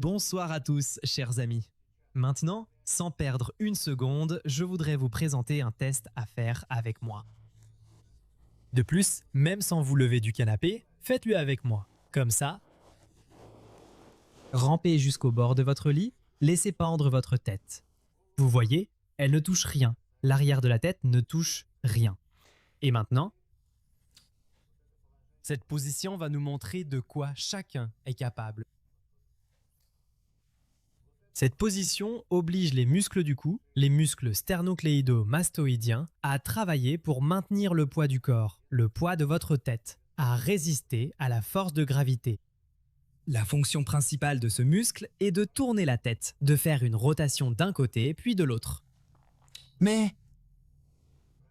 Bonsoir à tous, chers amis. Maintenant, sans perdre une seconde, je voudrais vous présenter un test à faire avec moi. De plus, même sans vous lever du canapé, faites-le avec moi. Comme ça, rampez jusqu'au bord de votre lit, laissez pendre votre tête. Vous voyez, elle ne touche rien. L'arrière de la tête ne touche rien. Et maintenant, cette position va nous montrer de quoi chacun est capable. Cette position oblige les muscles du cou, les muscles sternocléido-mastoïdiens, à travailler pour maintenir le poids du corps, le poids de votre tête, à résister à la force de gravité. La fonction principale de ce muscle est de tourner la tête, de faire une rotation d'un côté puis de l'autre. Mais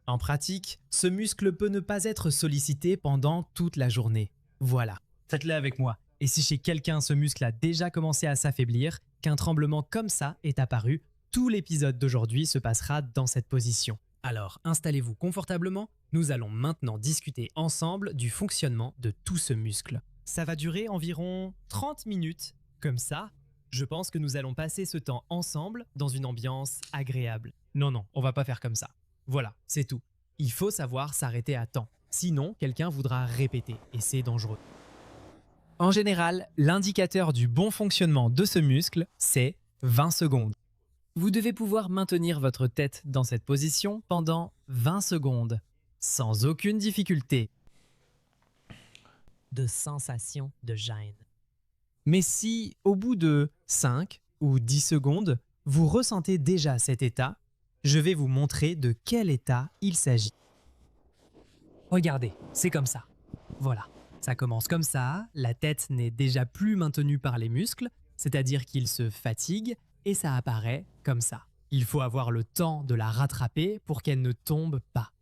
en pratique, ce muscle peut ne pas être sollicité pendant toute la journée. Voilà, faites-le avec moi. Et si chez quelqu'un ce muscle a déjà commencé à s'affaiblir, qu'un tremblement comme ça est apparu, tout l'épisode d'aujourd'hui se passera dans cette position. Alors installez-vous confortablement, nous allons maintenant discuter ensemble du fonctionnement de tout ce muscle. Ça va durer environ 30 minutes, comme ça, je pense que nous allons passer ce temps ensemble dans une ambiance agréable. Non, on va pas faire comme ça. Voilà, c'est tout. Il faut savoir s'arrêter à temps, sinon quelqu'un voudra répéter et c'est dangereux. En général, l'indicateur du bon fonctionnement de ce muscle, c'est 20 secondes. Vous devez pouvoir maintenir votre tête dans cette position pendant 20 secondes, sans aucune difficulté. De sensation de gêne. Mais si, au bout de 5 ou 10 secondes, vous ressentez déjà cet état, je vais vous montrer de quel état il s'agit. Regardez, c'est comme ça. Voilà. Ça commence comme ça, la tête n'est déjà plus maintenue par les muscles, c'est-à-dire qu'ils se fatiguent, et ça apparaît comme ça. Il faut avoir le temps de la rattraper pour qu'elle ne tombe pas.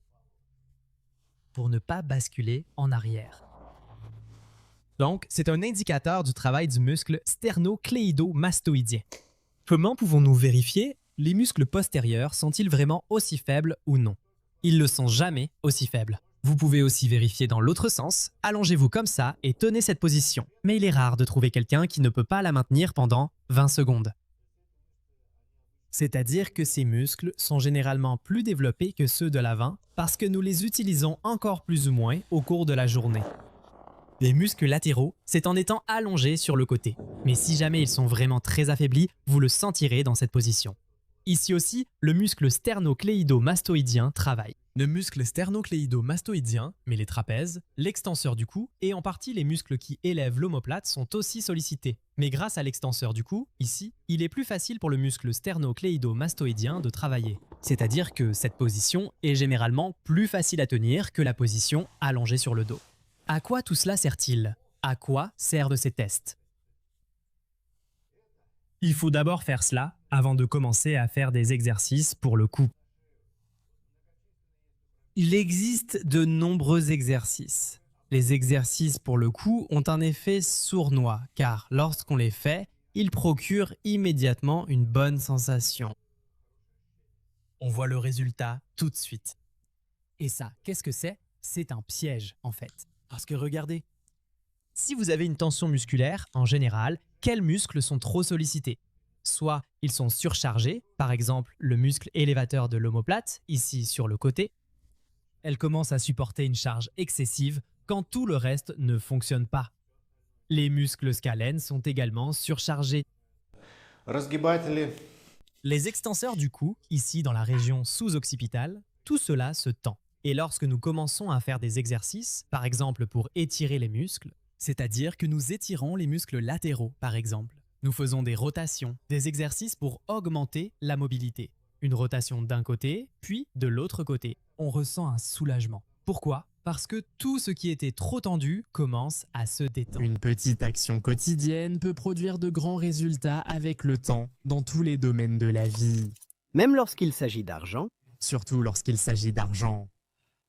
Pour ne pas basculer en arrière. Donc, c'est un indicateur du travail du muscle sternocléido-mastoïdien. Comment pouvons-nous vérifier les muscles postérieurs sont-ils vraiment aussi faibles ou non? Ils ne sont jamais aussi faibles. Vous pouvez aussi vérifier dans l'autre sens, allongez-vous comme ça et tenez cette position. Mais il est rare de trouver quelqu'un qui ne peut pas la maintenir pendant 20 secondes. C'est-à-dire que ces muscles sont généralement plus développés que ceux de l'avant parce que nous les utilisons encore plus ou moins au cours de la journée. Les muscles latéraux, c'est en étant allongés sur le côté. Mais si jamais ils sont vraiment très affaiblis, vous le sentirez dans cette position. Ici aussi, le muscle sternocléido-mastoïdien travaille. Le muscle sternocléido-mastoïdien, mais les trapèzes, l'extenseur du cou et en partie les muscles qui élèvent l'omoplate sont aussi sollicités. Mais grâce à l'extenseur du cou, ici, il est plus facile pour le muscle sternocléido-mastoïdien de travailler. C'est-à-dire que cette position est généralement plus facile à tenir que la position allongée sur le dos. À quoi tout cela sert-il? À quoi servent ces tests? Il faut d'abord faire cela avant de commencer à faire des exercices pour le cou. Il existe de nombreux exercices. Les exercices pour le cou ont un effet sournois car lorsqu'on les fait, ils procurent immédiatement une bonne sensation. On voit le résultat tout de suite. Et ça, qu'est-ce que c'est? C'est un piège en fait. Parce que regardez, si vous avez une tension musculaire, en général, quels muscles sont trop sollicités? Soit ils sont surchargés, par exemple le muscle élévateur de l'omoplate, ici sur le côté. Elle commence à supporter une charge excessive quand tout le reste ne fonctionne pas. Les muscles scalènes sont également surchargés. Les extenseurs du cou, ici dans la région sous-occipitale, tout cela se tend. Et lorsque nous commençons à faire des exercices, par exemple pour étirer les muscles, c'est-à-dire que nous étirons les muscles latéraux, par exemple, nous faisons des rotations, des exercices pour augmenter la mobilité. Une rotation d'un côté, puis de l'autre côté. On ressent un soulagement. Pourquoi? Parce que tout ce qui était trop tendu commence à se détendre. Une petite action quotidienne peut produire de grands résultats avec le temps, dans tous les domaines de la vie. Même lorsqu'il s'agit d'argent, Surtout lorsqu'il s'agit d'argent.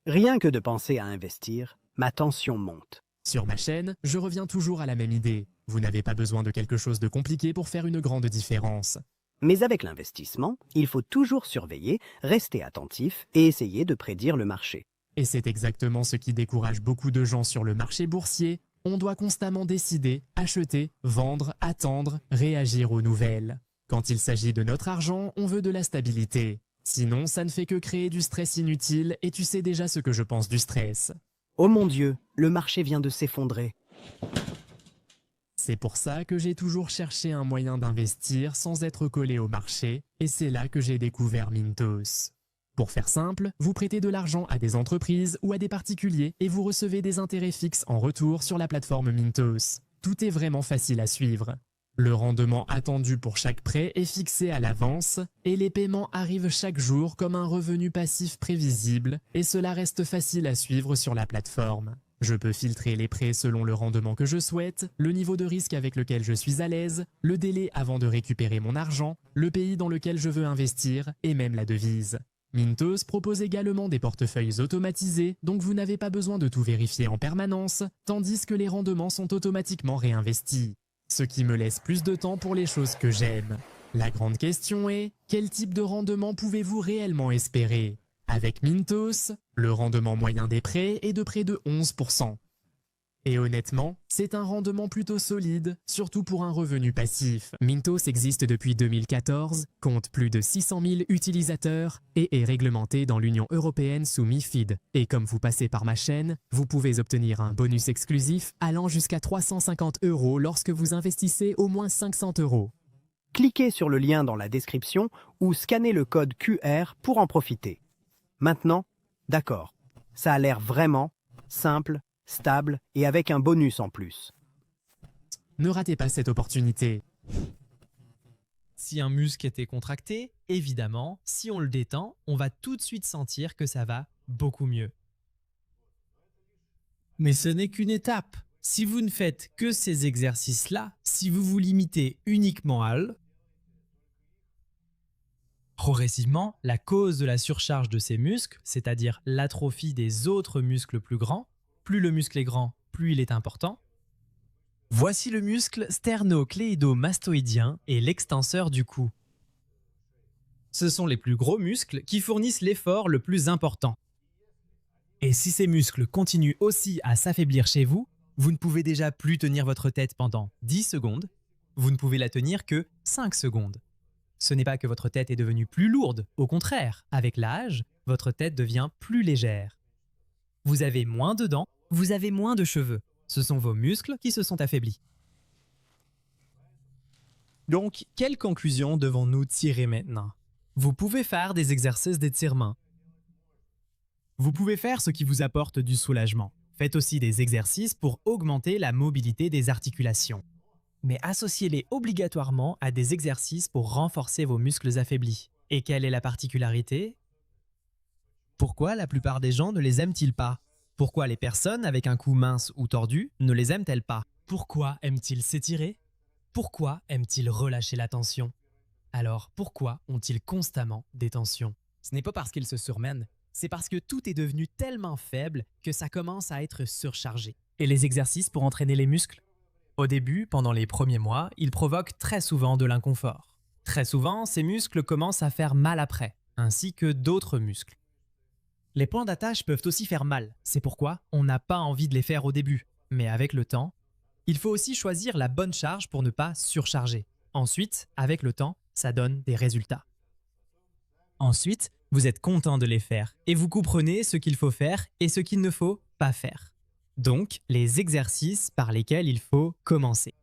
rien que de penser à investir, ma tension monte. Sur ma chaîne, je reviens toujours à la même idée. Vous n'avez pas besoin de quelque chose de compliqué pour faire une grande différence. Mais avec l'investissement, il faut toujours surveiller, rester attentif et essayer de prédire le marché. Et c'est exactement ce qui décourage beaucoup de gens sur le marché boursier. On doit constamment décider, acheter, vendre, attendre, réagir aux nouvelles. Quand il s'agit de notre argent, on veut de la stabilité. Sinon, ça ne fait que créer du stress inutile et tu sais déjà ce que je pense du stress. Oh mon Dieu, le marché vient de s'effondrer. C'est pour ça que j'ai toujours cherché un moyen d'investir sans être collé au marché, et c'est là que j'ai découvert Mintos. Pour faire simple, vous prêtez de l'argent à des entreprises ou à des particuliers et vous recevez des intérêts fixes en retour sur la plateforme Mintos. Tout est vraiment facile à suivre. Le rendement attendu pour chaque prêt est fixé à l'avance et les paiements arrivent chaque jour comme un revenu passif prévisible et cela reste facile à suivre sur la plateforme. Je peux filtrer les prêts selon le rendement que je souhaite, le niveau de risque avec lequel je suis à l'aise, le délai avant de récupérer mon argent, le pays dans lequel je veux investir et même la devise. Mintos propose également des portefeuilles automatisés, donc vous n'avez pas besoin de tout vérifier en permanence, tandis que les rendements sont automatiquement réinvestis. Ce qui me laisse plus de temps pour les choses que j'aime. La grande question est, quel type de rendement pouvez-vous réellement espérer ? Avec Mintos, le rendement moyen des prêts est de près de 11%. Et honnêtement, c'est un rendement plutôt solide, surtout pour un revenu passif. Mintos existe depuis 2014, compte plus de 600 000 utilisateurs et est réglementé dans l'Union européenne sous MiFID. Et comme vous passez par ma chaîne, vous pouvez obtenir un bonus exclusif allant jusqu'à 350 € lorsque vous investissez au moins 500 €. Cliquez sur le lien dans la description ou scannez le code QR pour en profiter. Maintenant, d'accord, ça a l'air vraiment simple, stable et avec un bonus en plus. Ne ratez pas cette opportunité. Si un muscle était contracté, évidemment, si on le détend, on va tout de suite sentir que ça va beaucoup mieux. Mais ce n'est qu'une étape. Si vous ne faites que ces exercices-là, si vous vous limitez uniquement à eux, progressivement, la cause de la surcharge de ces muscles, c'est-à-dire l'atrophie des autres muscles plus grands, plus le muscle est grand, plus il est important. Voici le muscle sternocléido-mastoïdien et l'extenseur du cou. Ce sont les plus gros muscles qui fournissent l'effort le plus important. Et si ces muscles continuent aussi à s'affaiblir chez vous, vous ne pouvez déjà plus tenir votre tête pendant 10 secondes, vous ne pouvez la tenir que 5 secondes. Ce n'est pas que votre tête est devenue plus lourde, au contraire, avec l'âge, votre tête devient plus légère. Vous avez moins de dents, vous avez moins de cheveux. Ce sont vos muscles qui se sont affaiblis. Donc, quelle conclusion devons-nous tirer maintenant? Vous pouvez faire des exercices d'étirement. Vous pouvez faire ce qui vous apporte du soulagement. Faites aussi des exercices pour augmenter la mobilité des articulations. Mais associez-les obligatoirement à des exercices pour renforcer vos muscles affaiblis. Et quelle est la particularité? Pourquoi la plupart des gens ne les aiment-ils pas? Pourquoi les personnes avec un cou mince ou tordu ne les aiment-elles pas? Pourquoi aiment-ils s'étirer? Pourquoi aiment-ils relâcher la tension? Alors pourquoi ont-ils constamment des tensions? Ce n'est pas parce qu'ils se surmènent, c'est parce que tout est devenu tellement faible que ça commence à être surchargé. Et les exercices pour entraîner les muscles? Au début, pendant les premiers mois, ils provoquent très souvent de l'inconfort. Très souvent, ces muscles commencent à faire mal après, ainsi que d'autres muscles. Les points d'attache peuvent aussi faire mal, c'est pourquoi on n'a pas envie de les faire au début. Mais avec le temps, il faut aussi choisir la bonne charge pour ne pas surcharger. Ensuite, avec le temps, ça donne des résultats. Ensuite, vous êtes content de les faire et vous comprenez ce qu'il faut faire et ce qu'il ne faut pas faire. Donc, les exercices par lesquels il faut commencer.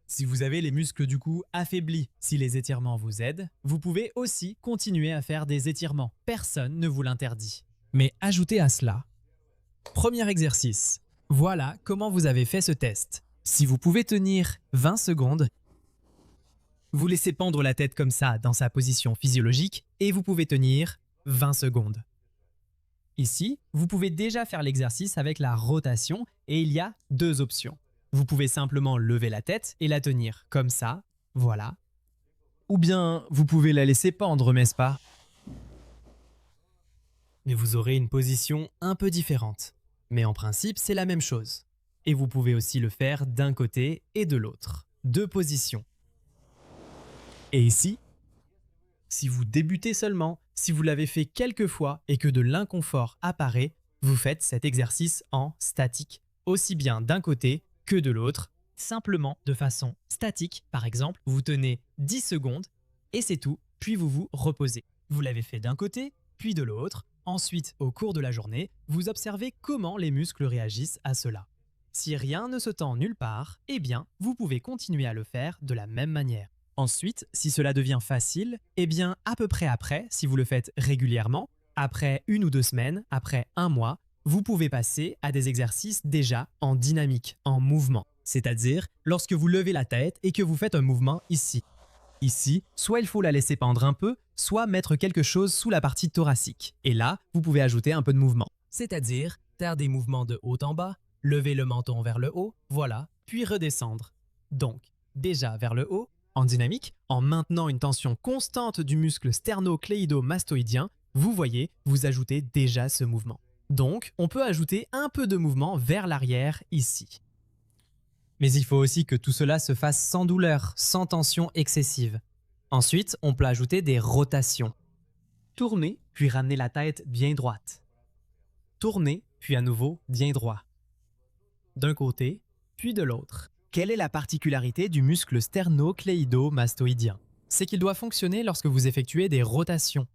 Si vous avez les muscles du cou affaiblis, si les étirements vous aident, vous pouvez aussi continuer à faire des étirements. Personne ne vous l'interdit. Mais ajoutez à cela. Premier exercice. Voilà comment vous avez fait ce test. Si vous pouvez tenir 20 secondes, vous laissez pendre la tête comme ça dans sa position physiologique et vous pouvez tenir 20 secondes. Ici, vous pouvez déjà faire l'exercice avec la rotation et il y a deux options. Vous pouvez simplement lever la tête et la tenir comme ça, voilà. Ou bien, vous pouvez la laisser pendre, n'est-ce pas? Mais vous aurez une position un peu différente. Mais en principe, c'est la même chose. Et vous pouvez aussi le faire d'un côté et de l'autre. Deux positions. Et ici, si vous débutez seulement, si vous l'avez fait quelques fois et que de l'inconfort apparaît, vous faites cet exercice en statique aussi bien d'un côté que de l'autre, simplement de façon statique. Par exemple, vous tenez 10 secondes et c'est tout, puis vous vous reposez. Vous l'avez fait d'un côté, puis de l'autre. Ensuite, au cours de la journée, vous observez comment les muscles réagissent à cela. Si rien ne se tend nulle part, eh bien, vous pouvez continuer à le faire de la même manière. Ensuite, si cela devient facile, eh bien, à peu près après, si vous le faites régulièrement, après 1 ou 2 semaines, après 1 mois, vous pouvez passer à des exercices déjà en dynamique, en mouvement. C'est-à-dire lorsque vous levez la tête et que vous faites un mouvement ici. Ici, soit il faut la laisser pendre un peu, soit mettre quelque chose sous la partie thoracique. Et là, vous pouvez ajouter un peu de mouvement. C'est-à-dire faire des mouvements de haut en bas, lever le menton vers le haut, voilà, puis redescendre. Donc, déjà vers le haut, en dynamique, en maintenant une tension constante du muscle sternocléido-mastoïdien, vous voyez, vous ajoutez déjà ce mouvement. Donc, on peut ajouter un peu de mouvement vers l'arrière ici. Mais il faut aussi que tout cela se fasse sans douleur, sans tension excessive. Ensuite, on peut ajouter des rotations. Tourner, puis ramener la tête bien droite. Tourner, puis à nouveau bien droit. D'un côté, puis de l'autre. Quelle est la particularité du muscle sternocléido-mastoïdien? C'est qu'il doit fonctionner lorsque vous effectuez des rotations.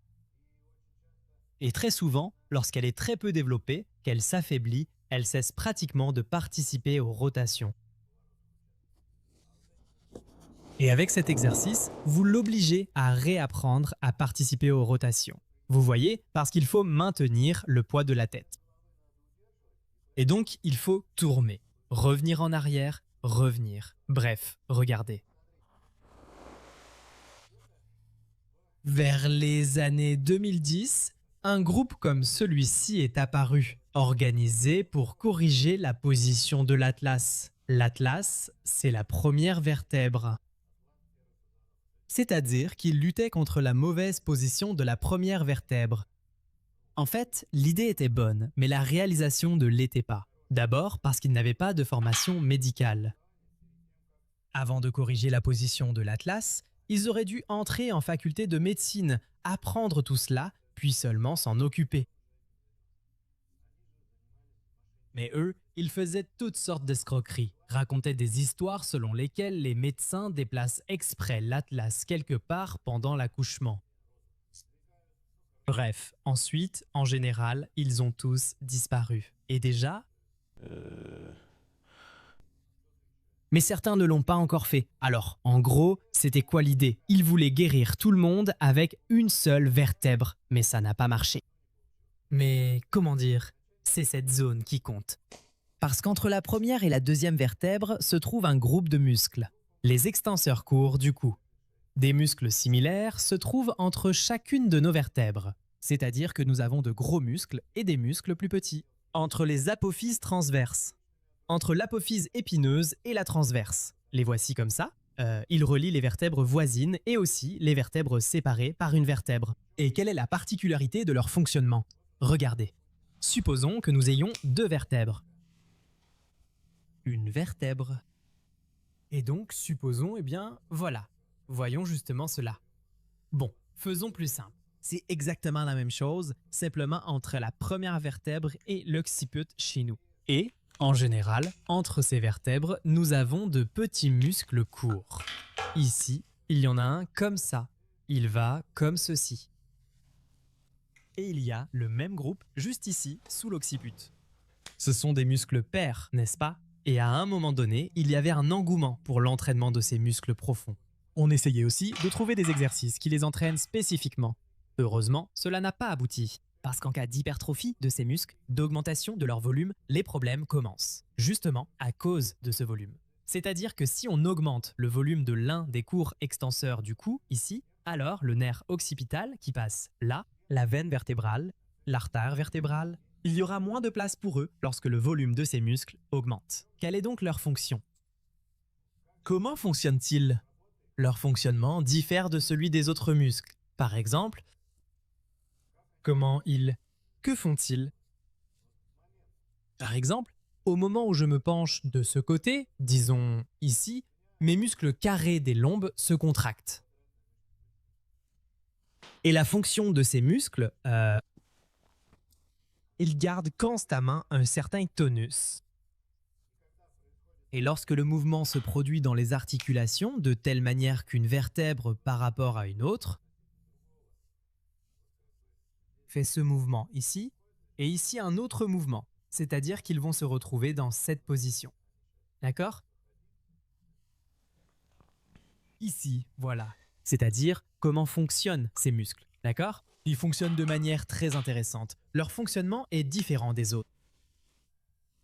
Et très souvent, lorsqu'elle est très peu développée, qu'elle s'affaiblit, elle cesse pratiquement de participer aux rotations. Et avec cet exercice, vous l'obligez à réapprendre à participer aux rotations. Vous voyez, parce qu'il faut maintenir le poids de la tête. Et donc, il faut tourner, revenir en arrière, revenir. Bref, regardez. Vers les années 2010, un groupe comme celui-ci est apparu, organisé pour corriger la position de l'atlas. L'atlas, c'est la première vertèbre. C'est-à-dire qu'il luttait contre la mauvaise position de la première vertèbre. En fait, l'idée était bonne, mais la réalisation ne l'était pas. D'abord parce qu'il n'avait pas de formation médicale. Avant de corriger la position de l'atlas, ils auraient dû entrer en faculté de médecine, apprendre tout cela, puis seulement s'en occuper. Mais eux, ils faisaient toutes sortes d'escroqueries, racontaient des histoires selon lesquelles les médecins déplacent exprès l'atlas quelque part pendant l'accouchement. Bref, ensuite, en général, ils ont tous disparu. Et déjà... Mais certains ne l'ont pas encore fait. Alors, en gros, c'était quoi l'idée? Ils voulaient guérir tout le monde avec une seule vertèbre, mais ça n'a pas marché. Mais comment dire? C'est cette zone qui compte. Parce qu'entre la première et la deuxième vertèbre se trouve un groupe de muscles, les extenseurs courts du cou. Des muscles similaires se trouvent entre chacune de nos vertèbres, c'est-à-dire que nous avons de gros muscles et des muscles plus petits. Entre les apophyses transverses, entre l'apophyse épineuse et la transverse. Les voici comme ça. Ils relient les vertèbres voisines et aussi les vertèbres séparées par une vertèbre. Et quelle est la particularité de leur fonctionnement? Regardez. Supposons que nous ayons 2 vertèbres. Une vertèbre. Et donc, supposons, eh bien, voilà. Voyons justement cela. Bon, faisons plus simple. C'est exactement la même chose, simplement entre la première vertèbre et l'occiput chez nous. Et, en général, entre ces vertèbres, nous avons de petits muscles courts. Ici, il y en a un comme ça. Il va comme ceci. Et il y a le même groupe juste ici, sous l'occiput. Ce sont des muscles pairs, n'est-ce pas? Et à un moment donné, il y avait un engouement pour l'entraînement de ces muscles profonds. On essayait aussi de trouver des exercices qui les entraînent spécifiquement. Heureusement, cela n'a pas abouti. Parce qu'en cas d'hypertrophie de ces muscles, d'augmentation de leur volume, les problèmes commencent. Justement, à cause de ce volume. C'est-à-dire que si on augmente le volume de l'un des courts extenseurs du cou, ici, alors le nerf occipital qui passe là, la veine vertébrale, l'artère vertébrale, il y aura moins de place pour eux lorsque le volume de ces muscles augmente. Quelle est donc leur fonction? Comment fonctionnent-ils? Leur fonctionnement diffère de celui des autres muscles. Par exemple, que font-ils? Par exemple, au moment où je me penche de ce côté, disons ici, mes muscles carrés des lombes se contractent. Et la fonction de ces muscles, ils gardent constamment un certain tonus. Et lorsque le mouvement se produit dans les articulations de telle manière qu'une vertèbre par rapport à une autre fait ce mouvement ici, et ici un autre mouvement, c'est-à-dire qu'ils vont se retrouver dans cette position. D'accord? Ici, voilà. C'est-à-dire comment fonctionnent ces muscles. D'accord? Ils fonctionnent de manière très intéressante. Leur fonctionnement est différent des autres.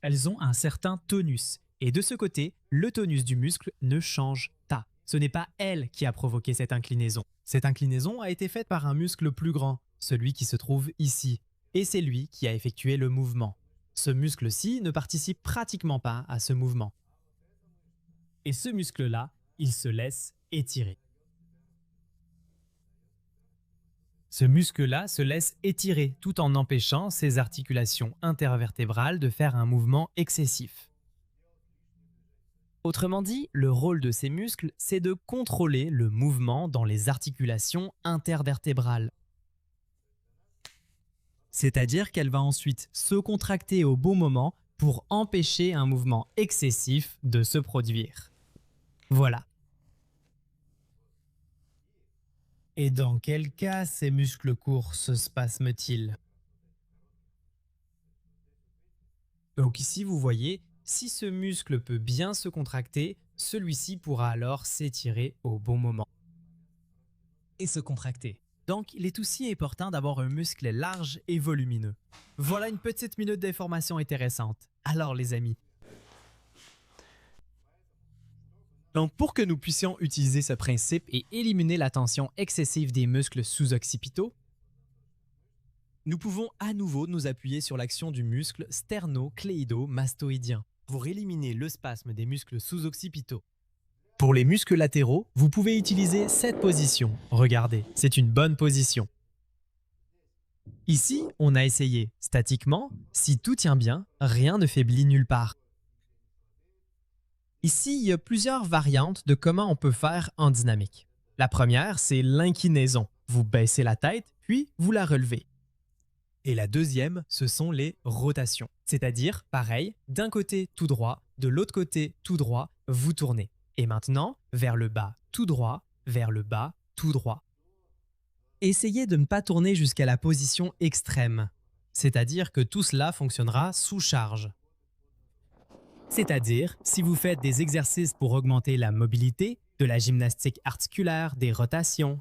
Elles ont un certain tonus. Et de ce côté, le tonus du muscle ne change pas. Ce n'est pas elle qui a provoqué cette inclinaison. Cette inclinaison a été faite par un muscle plus grand, celui qui se trouve ici. Et c'est lui qui a effectué le mouvement. Ce muscle-ci ne participe pratiquement pas à ce mouvement. Et ce muscle-là, il se laisse étirer. Ce muscle-là se laisse étirer tout en empêchant ses articulations intervertébrales de faire un mouvement excessif. Autrement dit, le rôle de ces muscles, c'est de contrôler le mouvement dans les articulations intervertébrales. C'est-à-dire qu'elle va ensuite se contracter au bon moment pour empêcher un mouvement excessif de se produire. Voilà. Et dans quel cas ces muscles courts se spasment-ils? Donc ici, vous voyez, si ce muscle peut bien se contracter, celui-ci pourra alors s'étirer au bon moment et se contracter. Donc, il est aussi important d'avoir un muscle large et volumineux. Voilà une petite minute d'information intéressante. Alors les amis, donc pour que nous puissions utiliser ce principe et éliminer la tension excessive des muscles sous-occipitaux, nous pouvons à nouveau nous appuyer sur l'action du muscle sternocléido-mastoïdien pour éliminer le spasme des muscles sous-occipitaux. Pour les muscles latéraux, vous pouvez utiliser cette position. Regardez, c'est une bonne position. Ici, on a essayé statiquement. Si tout tient bien, rien ne faiblit nulle part. Ici, il y a plusieurs variantes de comment on peut faire en dynamique. La première, c'est l'inclinaison. Vous baissez la tête, puis vous la relevez. Et la deuxième, ce sont les rotations. C'est-à-dire, pareil, d'un côté tout droit, de l'autre côté tout droit, vous tournez. Et maintenant, vers le bas tout droit, vers le bas tout droit. Essayez de ne pas tourner jusqu'à la position extrême. C'est-à-dire que tout cela fonctionnera sous charge. C'est-à-dire, si vous faites des exercices pour augmenter la mobilité, de la gymnastique articulaire, des rotations,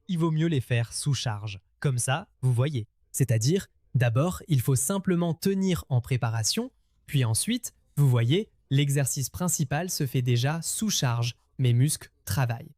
il vaut mieux les faire sous charge. Comme ça, vous voyez. C'est-à-dire, d'abord, il faut simplement tenir en préparation, puis ensuite, vous voyez, l'exercice principal se fait déjà sous charge. Mes muscles travaillent.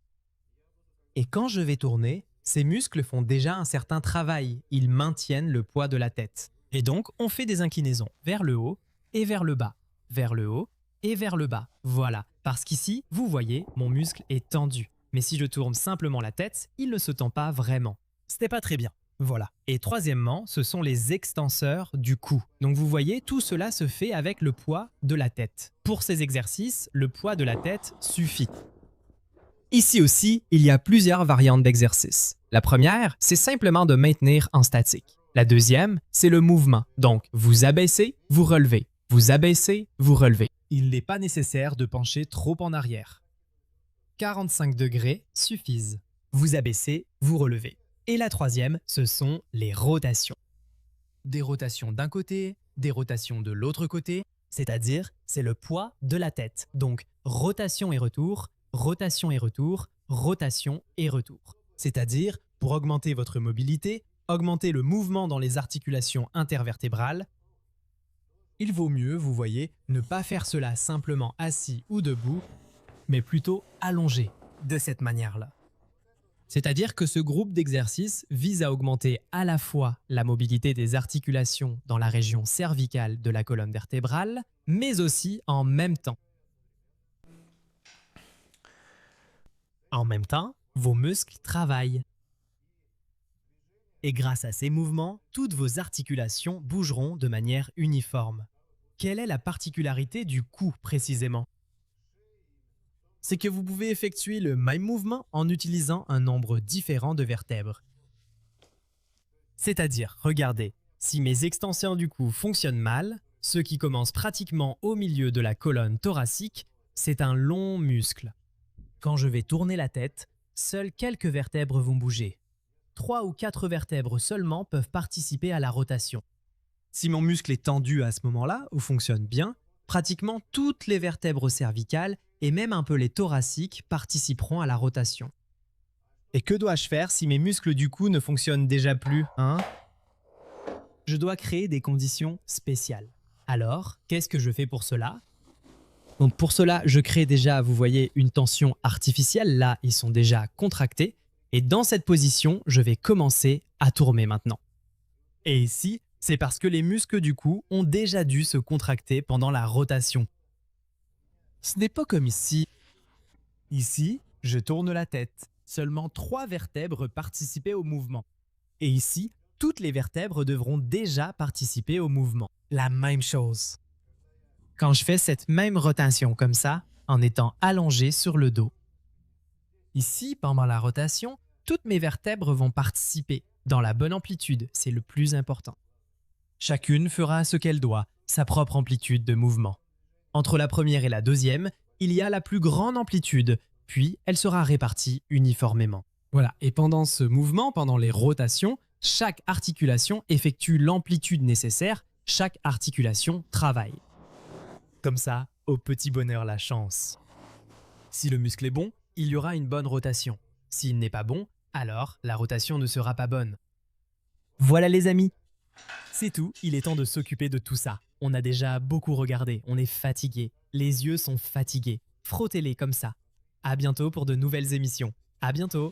Et quand je vais tourner, ces muscles font déjà un certain travail. Ils maintiennent le poids de la tête. Et donc, on fait des inclinaisons vers le haut et vers le bas. Vers le haut et vers le bas. Voilà. Parce qu'ici, vous voyez, mon muscle est tendu. Mais si je tourne simplement la tête, il ne se tend pas vraiment. C'était pas très bien. Voilà. Et troisièmement, ce sont les extenseurs du cou. Donc vous voyez, tout cela se fait avec le poids de la tête. Pour ces exercices, le poids de la tête suffit. Ici aussi, il y a plusieurs variantes d'exercices. La première, c'est simplement de maintenir en statique. La deuxième, c'est le mouvement. Donc, vous abaissez, vous relevez. Vous abaissez, vous relevez. Il n'est pas nécessaire de pencher trop en arrière. 45 degrés suffisent. Vous abaissez, vous relevez. Et la troisième, ce sont les rotations. Des rotations d'un côté, des rotations de l'autre côté, c'est-à-dire c'est le poids de la tête. Donc rotation et retour, rotation et retour, rotation et retour. C'est-à-dire pour augmenter votre mobilité, augmenter le mouvement dans les articulations intervertébrales, il vaut mieux, vous voyez, ne pas faire cela simplement assis ou debout, mais plutôt allongé, de cette manière-là. C'est-à-dire que ce groupe d'exercices vise à augmenter à la fois la mobilité des articulations dans la région cervicale de la colonne vertébrale, mais aussi en même temps. En même temps, vos muscles travaillent. Et grâce à ces mouvements, toutes vos articulations bougeront de manière uniforme. Quelle est la particularité du cou précisément? C'est que vous pouvez effectuer le même mouvement en utilisant un nombre différent de vertèbres. C'est-à-dire, regardez, si mes extensions du cou fonctionnent mal, Ce qui commence pratiquement au milieu de la colonne thoracique, c'est un long muscle. Quand je vais tourner la tête, seules quelques vertèbres vont bouger. 3 ou 4 vertèbres seulement peuvent participer à la rotation. Si mon muscle est tendu à ce moment-là, ou fonctionne bien, pratiquement toutes les vertèbres cervicales et même un peu les thoraciques participeront à la rotation. Et que dois-je faire si mes muscles du cou ne fonctionnent déjà plus, hein? Je dois créer des conditions spéciales. Alors, qu'est-ce que je fais pour cela? Donc pour cela, je crée déjà, vous voyez, une tension artificielle. Là, ils sont déjà contractés. Et dans cette position, je vais commencer à tourner maintenant. Et ici, c'est parce que les muscles du cou ont déjà dû se contracter pendant la rotation. Ce n'est pas comme ici. Ici, je tourne la tête. Seulement 3 vertèbres participaient au mouvement. Et ici, toutes les vertèbres devront déjà participer au mouvement. La même chose. Quand je fais cette même rotation comme ça, en étant allongé sur le dos. Ici, pendant la rotation, toutes mes vertèbres vont participer dans la bonne amplitude, c'est le plus important. Chacune fera ce qu'elle doit, sa propre amplitude de mouvement. Entre la première et la deuxième, il y a la plus grande amplitude, puis elle sera répartie uniformément. Voilà, et pendant ce mouvement, pendant les rotations, chaque articulation effectue l'amplitude nécessaire, chaque articulation travaille. Comme ça, au petit bonheur la chance. Si le muscle est bon, il y aura une bonne rotation. S'il n'est pas bon, alors la rotation ne sera pas bonne. Voilà les amis. C'est tout, il est temps de s'occuper de tout ça. On a déjà beaucoup regardé, on est fatigué. Les yeux sont fatigués. Frottez-les comme ça. À bientôt pour de nouvelles émissions. À bientôt.